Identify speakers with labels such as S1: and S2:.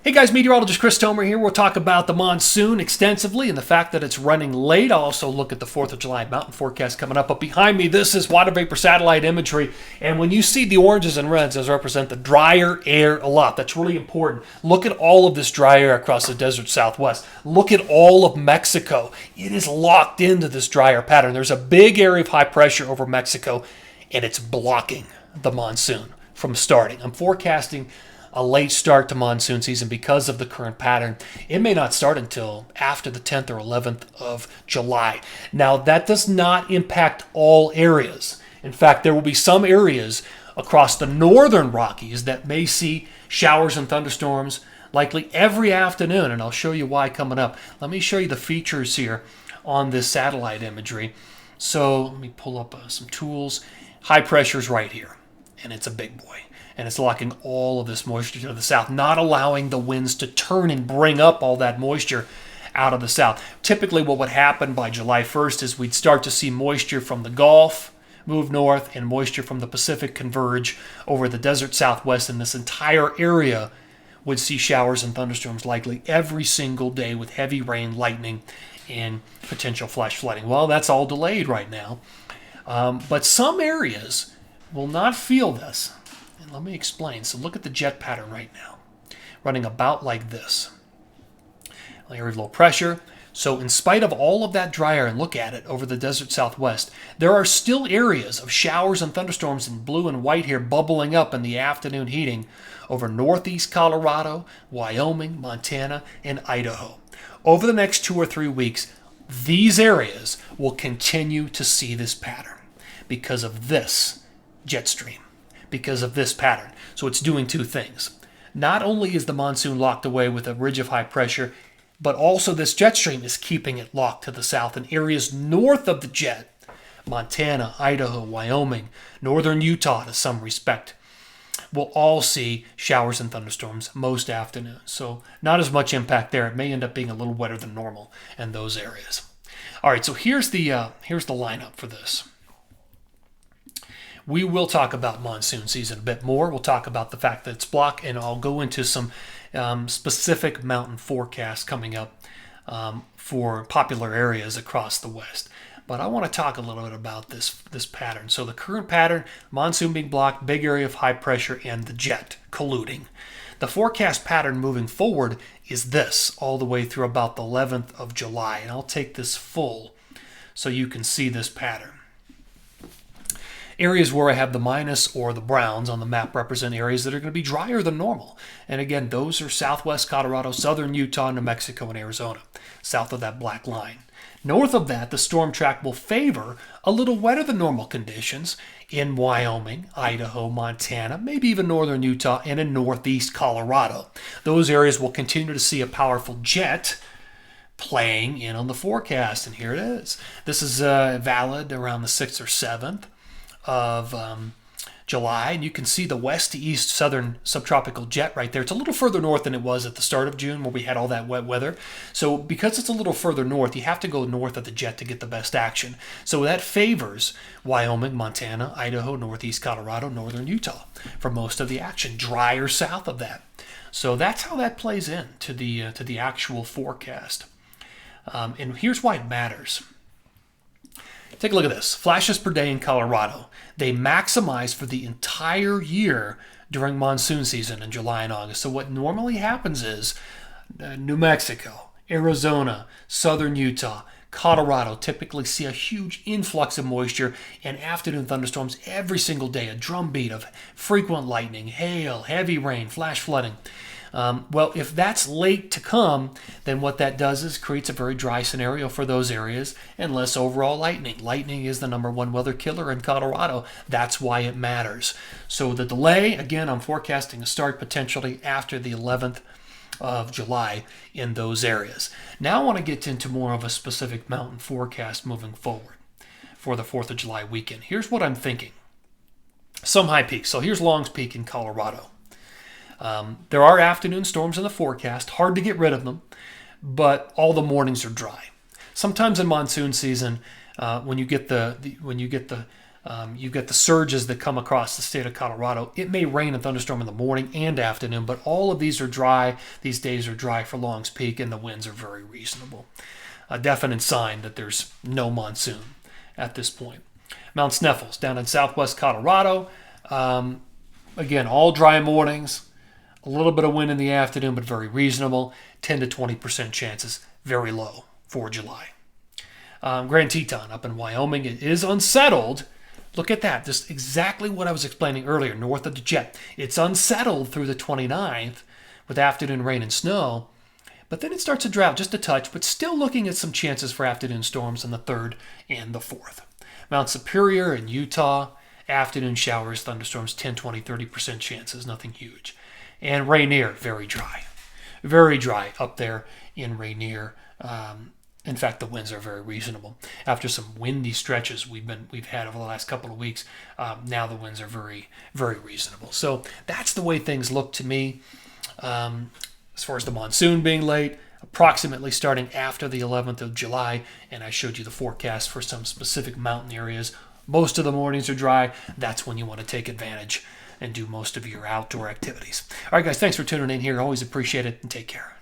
S1: Hey guys, Meteorologist Chris Tomer here. We'll talk about the monsoon extensively and the fact that it's running late. I'll also look at the 4th of July mountain forecast coming up. But behind me, this is water vapor satellite imagery. And when you see the oranges and reds, those represent the drier air aloft. That's really important. Look at all of this dry air across the desert southwest. Look at all of Mexico. It is locked into this drier pattern. There's a big area of high pressure over Mexico, and it's blocking the monsoon from starting. I'm forecasting a late start to monsoon season because of the current pattern. It may not start until after the 10th or 11th of July. Now, that does not impact all areas. In fact, there will be some areas across the northern Rockies that may see showers and thunderstorms likely every afternoon, and I'll show you why coming up. Let me show you the features here on this satellite imagery. So let me pull up some tools. High pressure is right here, and it's a big boy. And it's locking all of this moisture to the south, not allowing the winds to turn and bring up all that moisture out of the south. Typically what would happen by July 1st is we'd start to see moisture from the Gulf move north and moisture from the Pacific converge over the desert southwest, and this entire area would see showers and thunderstorms likely every single day with heavy rain, lightning, and potential flash flooding. Well, that's all delayed right now. But some areas will not feel this. And let me explain. So look at the jet pattern right now, running about like this. Area of low pressure. So in spite of all of that dry air, and look at it over the desert southwest, there are still areas of showers and thunderstorms in blue and white here bubbling up in the afternoon heating over northeast Colorado, Wyoming, Montana, and Idaho. Over the next 2 or 3 weeks, these areas will continue to see this pattern because of this jet stream. Because of this pattern. So it's doing two things. Not only is the monsoon locked away with a ridge of high pressure, but also this jet stream is keeping it locked to the south. In areas north of the jet, Montana, Idaho, Wyoming, northern Utah to some respect, will all see showers and thunderstorms most afternoons. So not as much impact there. It may end up being a little wetter than normal in those areas. All right, so here's the lineup for this. We will talk about monsoon season a bit more. We'll talk about the fact that it's blocked, and I'll go into some specific mountain forecasts coming up for popular areas across the west. But I want to talk a little bit about this pattern. So the current pattern, monsoon being blocked, big area of high pressure, and the jet colluding. The forecast pattern moving forward is this, all the way through about the 11th of July. And I'll take this full so you can see this pattern. Areas where I have the minus or the browns on the map represent areas that are going to be drier than normal. And again, those are southwest Colorado, southern Utah, New Mexico, and Arizona, south of that black line. North of that, the storm track will favor a little wetter than normal conditions in Wyoming, Idaho, Montana, maybe even northern Utah, and in northeast Colorado. Those areas will continue to see a powerful jet playing in on the forecast, and here it is. This is valid around the 6th or 7th of July, and you can see the west to east southern subtropical jet right there. It's a little further north than it was at the start of June where we had all that wet weather. So because it's a little further north, you have to go north of the jet to get the best action. So that favors Wyoming, Montana, Idaho, northeast Colorado, northern Utah for most of the action. Drier south of that. So that's how that plays in to the actual forecast. And here's why it matters. Take a look at this. Flashes per day in Colorado. They maximize for the entire year during monsoon season in July and August. So what normally happens is New Mexico, Arizona, southern Utah, Colorado typically see a huge influx of moisture and afternoon thunderstorms every single day, a drumbeat of frequent lightning, hail, heavy rain, flash flooding. Well, if that's late to come, then what that does is creates a very dry scenario for those areas and less overall lightning. Lightning is the #1 weather killer in Colorado. That's why it matters. So the delay, again, I'm forecasting a start potentially after the 11th of July in those areas. Now I want to get into more of a specific mountain forecast moving forward for the 4th of July weekend. Here's what I'm thinking. Some high peaks. So here's Long's Peak in Colorado. There are afternoon storms in the forecast, hard to get rid of them, but all the mornings are dry. Sometimes in monsoon season, when you get the You've got the surges that come across the state of Colorado. It may rain and thunderstorm in the morning and afternoon, but all of these are dry. These days are dry for Long's Peak, and the winds are very reasonable. A definite sign that there's no monsoon at this point. Mount Sneffels down in southwest Colorado. Again, all dry mornings. A little bit of wind in the afternoon, but very reasonable. 10 to 20% chances, very low for July. Grand Teton up in Wyoming, it is unsettled. Look at that, just exactly what I was explaining earlier, north of the jet. It's unsettled through the 29th with afternoon rain and snow, but then it starts to drought just a touch, but still looking at some chances for afternoon storms on the 3rd and the 4th. Mount Superior in Utah, afternoon showers, thunderstorms, 10, 20, 30% chances, nothing huge. And Rainier, very dry. Very dry up there in Rainier. In fact, the winds are very reasonable. After some windy stretches we've had over the last couple of weeks, now the winds are very, very reasonable. So that's the way things look to me. As far as the monsoon being late, approximately starting after the 11th of July, and I showed you the forecast for some specific mountain areas. Most of the mornings are dry. That's when you want to take advantage and do most of your outdoor activities. All right, guys, thanks for tuning in here. Always appreciate it, and take care.